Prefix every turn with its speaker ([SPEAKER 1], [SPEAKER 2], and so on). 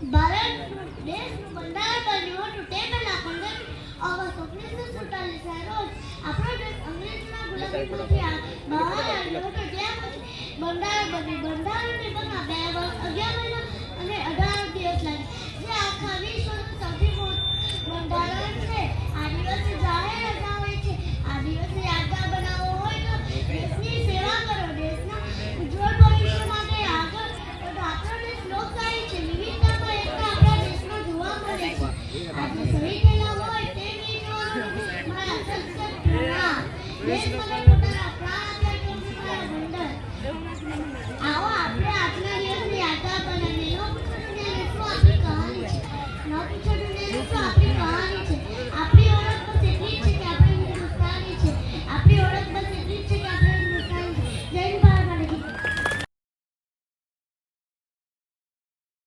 [SPEAKER 1] ભારત દેશનું બંધારણ બન્યું હતું તે પહેલા 15 ઓગસ્ટ 1947 રોજ આપણો દેશ અંગ્રેજોના ગુલામીમાંથી બહાર આવ્યો હતો. ત્યાં પછી બંધારણ બન્યું. બંધારણને બનવા 2 વર્ષ 11 મહિના અને 18 દિવસ લાગ્યા. જે આખા વિશ્વનું સૌથી મોટું બંધારણ છે. આ દિવસે જાહેર રજા હોય છે. આ દિવસે યાદગાર બનાવવો હોય તો દેશની સેવા કરો, દેશના ઉજ્જવળ ભવિષ્ય માટે આગળ વધો. આપણો દેશ લોકશાહી છે. વિવિધતામાં એકતા આપણા દેશમાં જોવા મળે છે. આજે શહીદ થયેલા હોય તે વીર જવાનો મારા સત્સંગ પ્રણામ. દેશ માટે પોતાના પ્રાણ